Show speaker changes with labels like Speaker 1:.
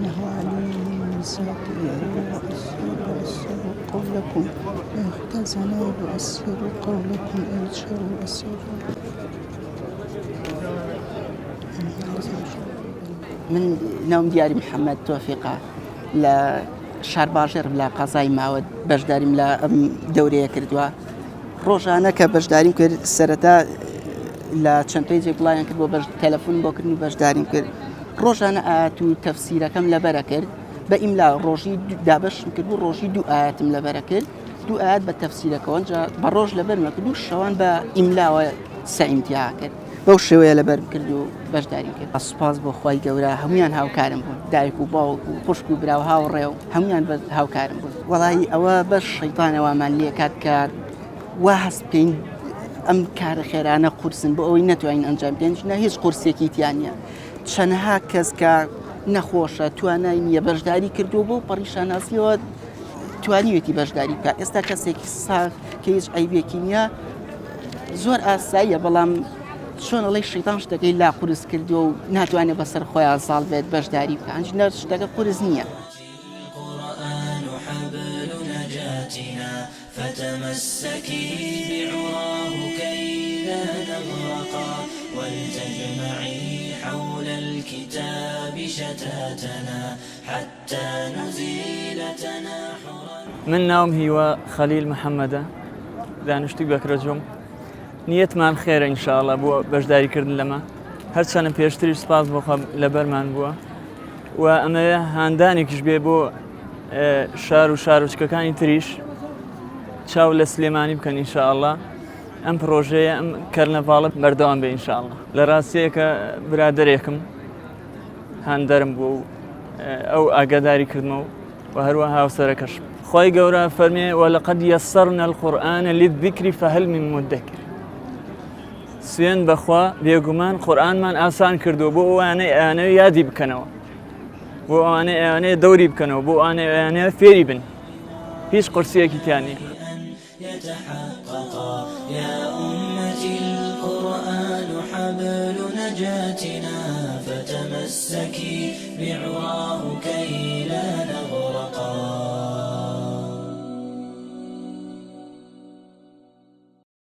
Speaker 1: إنه عليم بالذات يؤثر قولكم اختزن يؤثر قولكم انشر يؤثر
Speaker 2: من ناوم دیاری محەممەد تۆفیقا لە شار باژێرم لە قازای ماوە بەشداریم لە ئەم دەورەیە کردووە. ڕۆژانە کە بەشداریم کرد سەرەتا لە چەند پێیجێک بڵایان کرد بۆ تەلەفۆن بۆکردن و بەشداریم کرد. ڕۆژانە ئاەت و تەفسیرەکەم لەبەرە کرد بە ئیملا ڕۆژی دابەشم کرد و ڕۆژی 2 ئاەتم لەبەرە کرد 2 ئاەت بە تەفسیرەکەەوە بە ڕۆژ لەبەرمە کرد و شەوان بە ئیملاوە سەئیمتیا کرد. بەو شێوەیە لەبەرم کرد و بەشداری کرد. سوپاس بۆ خی گەورە هەمویان هاوکارم بوون دایک و باوک و خوشک و برا و هاوڕێ و هەمویان بە هاوکارم بوون. وەڵی ئەوە بەش شەیتانەوەمان لێکات کار وا هەست بکەین ئەم کارە خێرانە قورسن بۆ ئەوەی نەتوانین ئەنجام بدەین نە هیچ قورسێکی تیان نیە. چەندەها کەس کە نەخۆشە توانای نییە بەشداری کردو بۆ پەڕیشاناسیەوە توانیوێتی بەشداری بکە. ئێستا کەسێکی ساغ کە هیچ عیبێکی نییە زۆر ئاساییە بەڵام چۆن ئەڵی شەیتان شتەکەی لا قورس کردو و ناتوانێت بەسەر خۆیان ساڵ بێت بەشداری بکە ئەنج نەر شتەکە قورس نییە.
Speaker 3: فتمسكي بعراه كي لا نغرقا ولتجمعي حول الكتاب شتاتنا حتى نزيل تناحرا.
Speaker 4: من ناوم هیوا خەلیل محەممەدە دانیشتووی بەکرەجۆم نیەتمان خێرە ئینشاءڵڵا بۆ بەشداریکردن لەمە هەرچەندە پێشتریش سپاس بۆخوا لەبەرمان بووە و ئەمەیە هاندانێکیش بێ بۆ شار و شارۆچکەکانی تریش چاو لە سلێمانی بکەن ئینشاءڵڵا ئەم پرۆژەیە ئەم کەرنەڤاڵە بەردەوام بێ ئینشاءڵڵا. لە ڕاستیەکە برادەرێکم هاندەرم بوو و ئەو ئاگاداری کردمە و هەروە هاوسەرەکەش. خی گەورە فەرمێ وەلەقەد یەسەرنا القورئانە للذیکری فەهەل من مدەکر. سوێن بەخوا بێگومان قورئانمان ئاسان کردو بۆ ئەوانەی یادی بکەنەوە بۆ ئەوانەیە دەوری بکەنەوە بۆ ئەوانەیە فێری بن هیچ قورسیەکی تیان نیە.
Speaker 3: يتحققا يا أمتي القرآن حبل نجاتنا فتمسكي بعراه كي لا نغرقا.